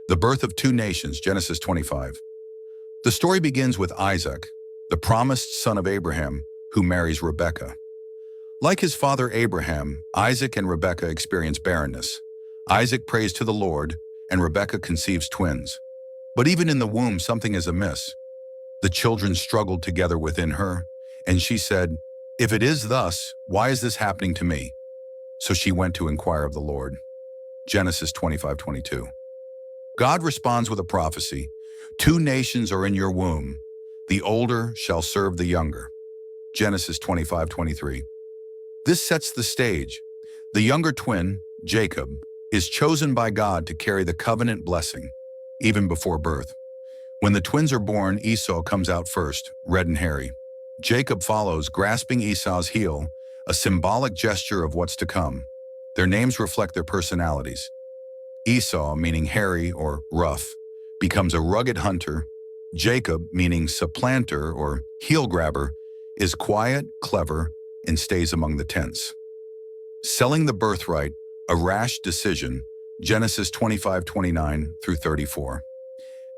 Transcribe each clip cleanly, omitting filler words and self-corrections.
The birth of two nations, Genesis 25. The story begins with Isaac, the promised son of Abraham, who marries Rebekah. Like his father Abraham, Isaac and Rebekah experience barrenness. Isaac prays to the Lord, and Rebekah conceives twins. But even in the womb, something is amiss. The children struggled together within her, and she said, "If it is thus, why is this happening to me?" So she went to inquire of the Lord. Genesis 25:22. God responds with a prophecy. Two nations are in your womb. The older shall serve the younger. Genesis 25:23. This sets the stage. The younger twin, Jacob, is chosen by God to carry the covenant blessing, even before birth. When the twins are born, Esau comes out first, red and hairy. Jacob follows, grasping Esau's heel, a symbolic gesture of what's to come. Their names reflect their personalities. Esau, meaning hairy or rough, becomes a rugged hunter. Jacob, meaning supplanter or heel grabber, is quiet, clever, and stays among the tents. Selling the birthright, a rash decision, Genesis 25:29 through 34.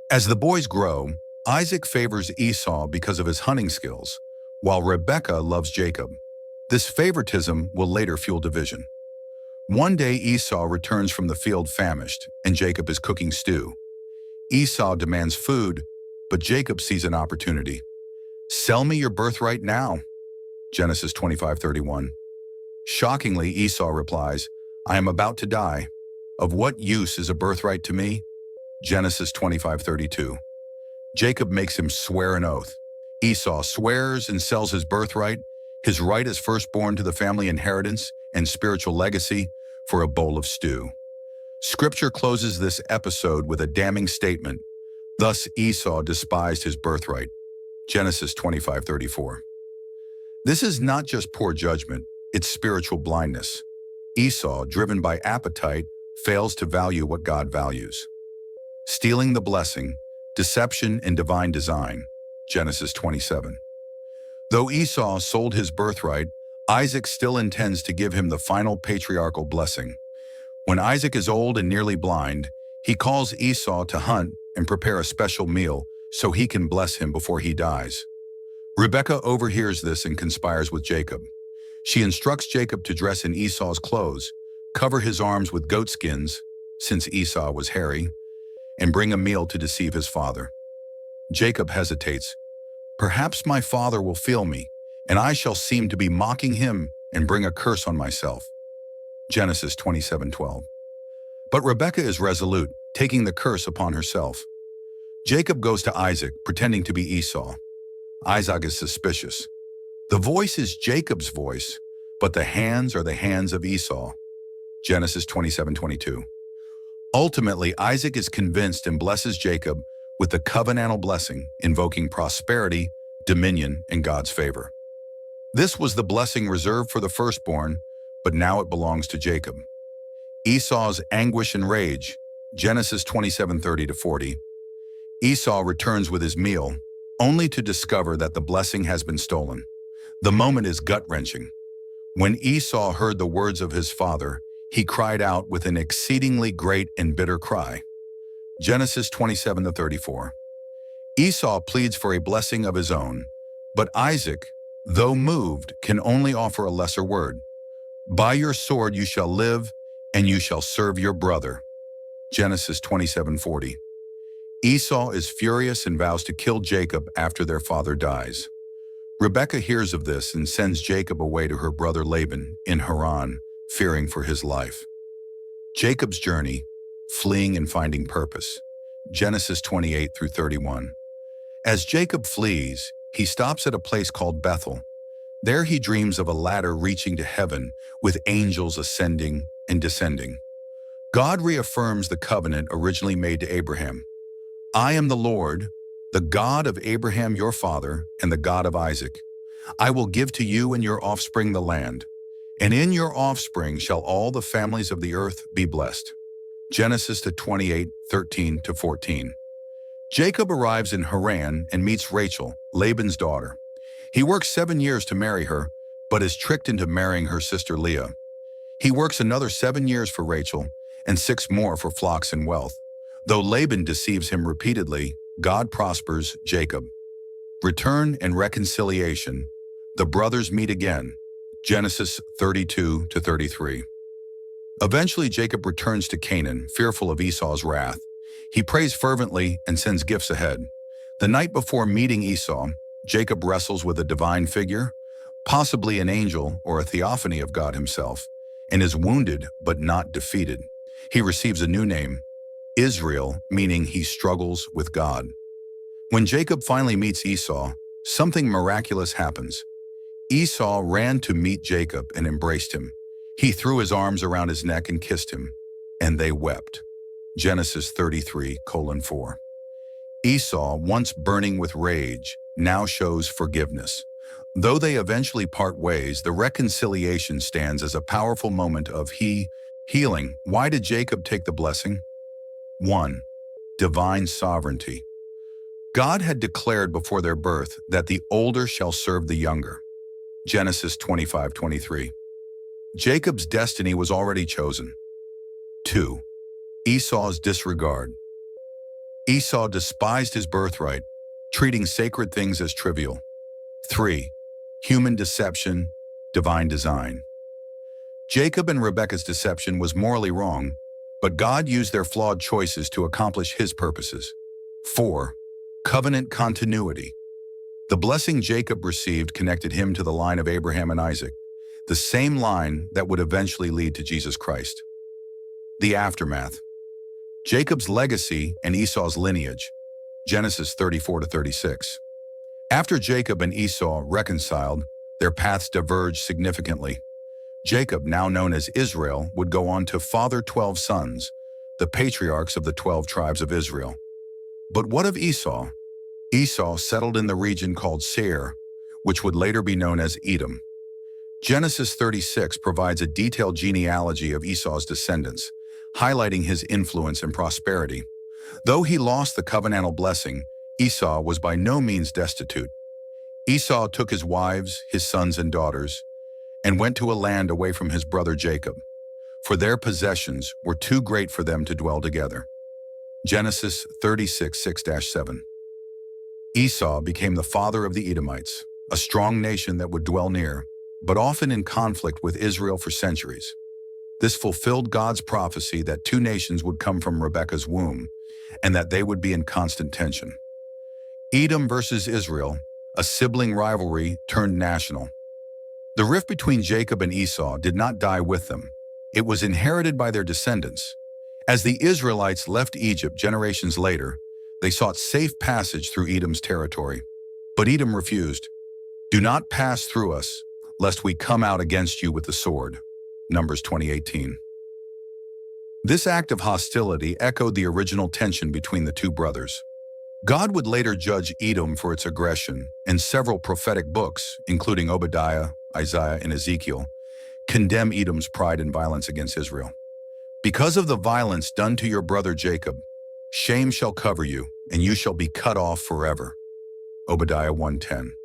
As the boys grow, Isaac favors Esau because of his hunting skills, while Rebekah loves Jacob. This favoritism will later fuel division. One day Esau returns from the field famished, and Jacob is cooking stew. Esau demands food, but Jacob sees an opportunity. "Sell me your birthright now." Genesis 25:31. Shockingly, Esau replies, "I am about to die. Of what use is a birthright to me?" Genesis 25:32. Jacob makes him swear an oath. Esau swears and sells his birthright, his right as firstborn to the family inheritance and spiritual legacy, for a bowl of stew. Scripture closes this episode with a damning statement. Thus Esau despised his birthright. Genesis 25:34. This is not just poor judgment, it's spiritual blindness. Esau, driven by appetite, fails to value what God values. Stealing the blessing, deception and divine design. Genesis 27. Though Esau sold his birthright, Isaac still intends to give him the final patriarchal blessing. When Isaac is old and nearly blind, he calls Esau to hunt and prepare a special meal so he can bless him before he dies. Rebekah overhears this and conspires with Jacob. She instructs Jacob to dress in Esau's clothes, cover his arms with goat skins, since Esau was hairy, and bring a meal to deceive his father. Jacob hesitates. "Perhaps my father will feel me, and I shall seem to be mocking him and bring a curse on myself." Genesis 27:12. But Rebekah is resolute, taking the curse upon herself. Jacob goes to Isaac, pretending to be Esau. Isaac is suspicious. The voice is Jacob's voice, but the hands are the hands of Esau. Genesis 27:22. Ultimately, Isaac is convinced and blesses Jacob with the covenantal blessing, invoking prosperity, dominion, and God's favor. This was the blessing reserved for the firstborn, but now it belongs to Jacob. Esau's anguish and rage, Genesis 27:30-40. Esau returns with his meal, only to discover that the blessing has been stolen. The moment is gut-wrenching. When Esau heard the words of his father, he cried out with an exceedingly great and bitter cry. Genesis 27:34. Esau pleads for a blessing of his own, but Isaac, though moved, can only offer a lesser word. "By your sword you shall live, and you shall serve your brother." Genesis 27:40. Esau is furious and vows to kill Jacob after their father dies. Rebekah hears of this and sends Jacob away to her brother Laban in Haran, fearing for his life. Jacob's journey, fleeing and finding purpose. Genesis 28-31. As Jacob flees, he stops at a place called Bethel. There he dreams of a ladder reaching to heaven, with angels ascending and descending. God reaffirms the covenant originally made to Abraham. "I am the Lord, the God of Abraham your father, and the God of Isaac. I will give to you and your offspring the land, and in your offspring shall all the families of the earth be blessed." Genesis 28:13-14. Jacob arrives in Haran and meets Rachel, Laban's daughter. He works 7 years to marry her, but is tricked into marrying her sister Leah. He works another 7 years for Rachel and 6 more for flocks and wealth. Though Laban deceives him repeatedly, God prospers Jacob. Return and reconciliation. The brothers meet again. Genesis 32 to 33. Eventually, Jacob returns to Canaan, fearful of Esau's wrath. He prays fervently and sends gifts ahead. The night before meeting Esau, Jacob wrestles with a divine figure, possibly an angel or a theophany of God himself, and is wounded but not defeated. He receives a new name, Israel, meaning he struggles with God. When Jacob finally meets Esau, something miraculous happens. Esau ran to meet Jacob and embraced him. He threw his arms around his neck and kissed him, and they wept. Genesis 33:4. Esau, once burning with rage, now shows forgiveness. Though they eventually part ways, the reconciliation stands as a powerful moment of healing. Why did Jacob take the blessing? 1. Divine sovereignty. God had declared before their birth that the older shall serve the younger. Genesis 25:23. Jacob's destiny was already chosen. 2. Esau's disregard. Esau despised his birthright, treating sacred things as trivial. 3. Human deception, divine design. Jacob and Rebekah's deception was morally wrong, but God used their flawed choices to accomplish his purposes. 4. Covenant continuity. The blessing Jacob received connected him to the line of Abraham and Isaac, the same line that would eventually lead to Jesus Christ. The aftermath. Jacob's legacy and Esau's lineage. Genesis 34 to 36. After Jacob and Esau reconciled, their paths diverged significantly. Jacob, now known as Israel, would go on to father 12 sons, the patriarchs of the 12 tribes of Israel. But what of Esau? Esau settled in the region called Seir, which would later be known as Edom. Genesis 36 provides a detailed genealogy of Esau's descendants, highlighting his influence and prosperity. Though he lost the covenantal blessing, Esau was by no means destitute. Esau took his wives, his sons and daughters, and went to a land away from his brother Jacob, for their possessions were too great for them to dwell together. Genesis 36:6-7. Esau became the father of the Edomites, a strong nation that would dwell near, but often in conflict with Israel for centuries. This fulfilled God's prophecy that two nations would come from Rebekah's womb, and that they would be in constant tension. Edom versus Israel, a sibling rivalry turned national. The rift between Jacob and Esau did not die with them. It was inherited by their descendants. As the Israelites left Egypt generations later, they sought safe passage through Edom's territory. But Edom refused. "Do not pass through us, lest we come out against you with the sword." Numbers 20:18. This act of hostility echoed the original tension between the two brothers. God would later judge Edom for its aggression, and several prophetic books, including Obadiah, Isaiah, and Ezekiel, condemn Edom's pride and violence against Israel. "Because of the violence done to your brother Jacob, shame shall cover you, and you shall be cut off forever." Obadiah 1:10.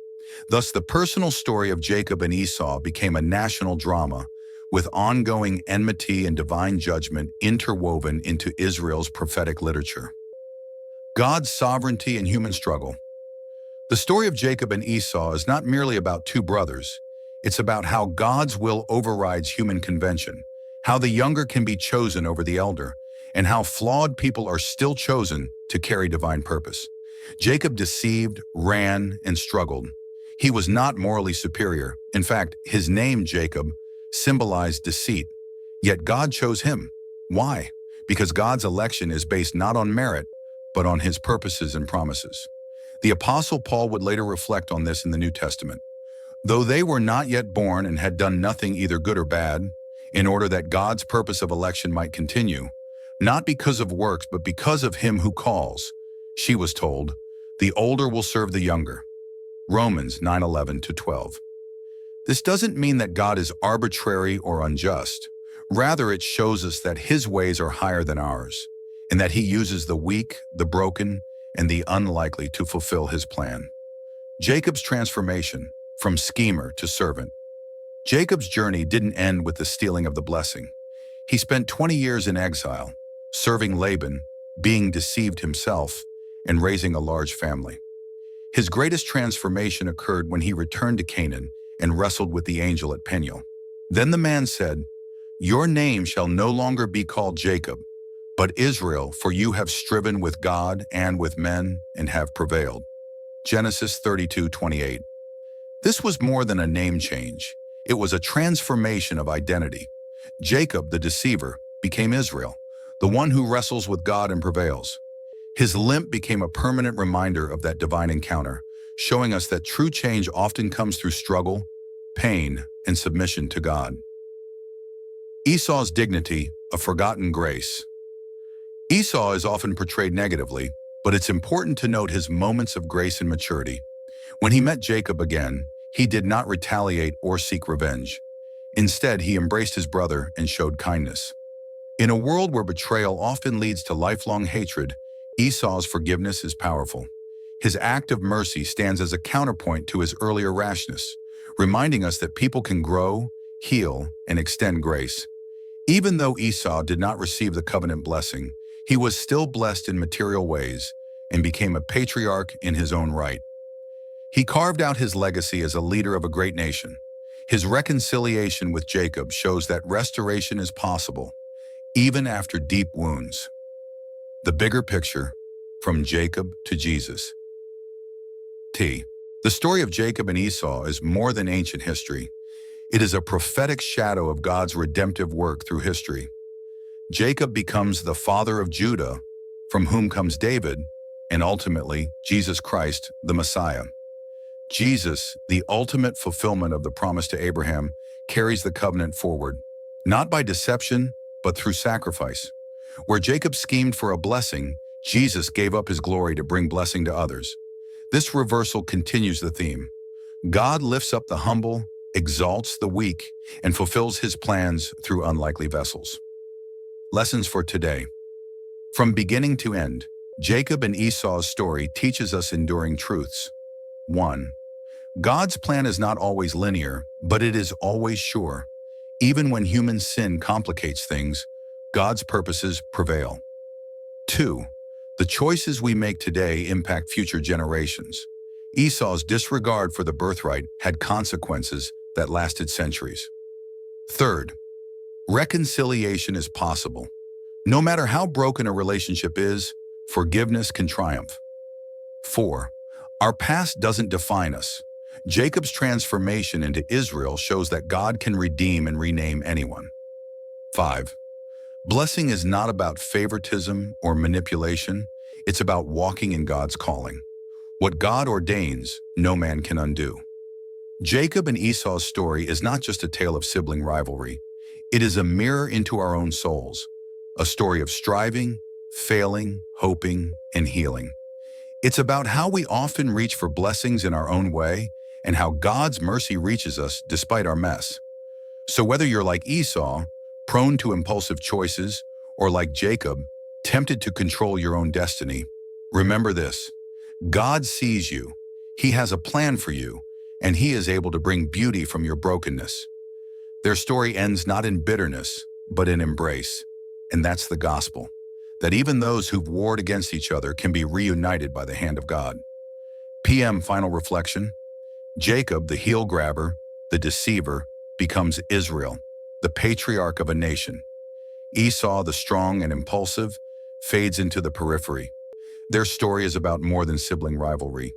Thus, the personal story of Jacob and Esau became a national drama, with ongoing enmity and divine judgment interwoven into Israel's prophetic literature. God's sovereignty and human struggle. The story of Jacob and Esau is not merely about two brothers. It's about how God's will overrides human convention, how the younger can be chosen over the elder, and how flawed people are still chosen to carry divine purpose. Jacob deceived, ran, and struggled. He was not morally superior. In fact, his name, Jacob, symbolized deceit. Yet God chose him. Why? Because God's election is based not on merit, but on his purposes and promises. The Apostle Paul would later reflect on this in the New Testament. Though they were not yet born and had done nothing either good or bad, in order that God's purpose of election might continue, not because of works, but because of him who calls, she was told, "The older will serve the younger." Romans 9:11-12. This doesn't mean that God is arbitrary or unjust. Rather, it shows us that his ways are higher than ours, and that he uses the weak, the broken, and the unlikely to fulfill his plan. Jacob's transformation, from schemer to servant. Jacob's journey didn't end with the stealing of the blessing. He spent 20 years in exile, serving Laban, being deceived himself, and raising a large family. His greatest transformation occurred when he returned to Canaan and wrestled with the angel at Peniel. Then the man said, "Your name shall no longer be called Jacob, but Israel, for you have striven with God and with men and have prevailed." Genesis 32:28. This was more than a name change. It was a transformation of identity. Jacob, the deceiver, became Israel, the one who wrestles with God and prevails. His limp became a permanent reminder of that divine encounter, showing us that true change often comes through struggle, pain, and submission to God. Esau's dignity, a forgotten grace. Esau is often portrayed negatively, but it's important to note his moments of grace and maturity. When he met Jacob again, he did not retaliate or seek revenge. Instead, he embraced his brother and showed kindness. In a world where betrayal often leads to lifelong hatred, Esau's forgiveness is powerful. His act of mercy stands as a counterpoint to his earlier rashness, reminding us that people can grow, heal, and extend grace. Even though Esau did not receive the covenant blessing, he was still blessed in material ways and became a patriarch in his own right. He carved out his legacy as a leader of a great nation. His reconciliation with Jacob shows that restoration is possible, even after deep wounds. The bigger picture, from Jacob to Jesus. The story of Jacob and Esau is more than ancient history. It is a prophetic shadow of God's redemptive work through history. Jacob becomes the father of Judah, from whom comes David, and ultimately Jesus Christ, the Messiah. Jesus, the ultimate fulfillment of the promise to Abraham, carries the covenant forward, not by deception, but through sacrifice. Where Jacob schemed for a blessing, Jesus gave up his glory to bring blessing to others. This reversal continues the theme. God lifts up the humble, exalts the weak, and fulfills his plans through unlikely vessels. Lessons for today. From beginning to end, Jacob and Esau's story teaches us enduring truths. 1. God's plan is not always linear, but it is always sure. Even when human sin complicates things, God's purposes prevail. 2. The choices we make today impact future generations. Esau's disregard for the birthright had consequences that lasted centuries. 3. Reconciliation is possible. No matter how broken a relationship is, forgiveness can triumph. 4. Our past doesn't define us. Jacob's transformation into Israel shows that God can redeem and rename anyone. 5. Blessing is not about favoritism or manipulation. It's about walking in God's calling. What God ordains, no man can undo. Jacob and Esau's story is not just a tale of sibling rivalry. It is a mirror into our own souls, a story of striving, failing, hoping, and healing. It's about how we often reach for blessings in our own way and how God's mercy reaches us despite our mess. So whether you're like Esau, prone to impulsive choices, or like Jacob, tempted to control your own destiny, remember this: God sees you, He has a plan for you, and He is able to bring beauty from your brokenness. Their story ends not in bitterness, but in embrace. And that's the gospel, that even those who've warred against each other can be reunited by the hand of God. PM final reflection: Jacob, the heel grabber, the deceiver, becomes Israel, the patriarch of a nation. Esau, the strong and impulsive, fades into the periphery. Their story is about more than sibling rivalry.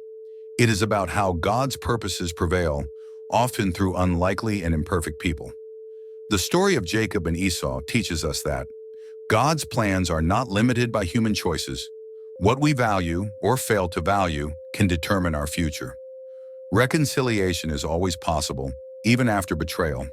It is about how God's purposes prevail, often through unlikely and imperfect people. The story of Jacob and Esau teaches us that God's plans are not limited by human choices. What we value or fail to value can determine our future. Reconciliation is always possible, even after betrayal.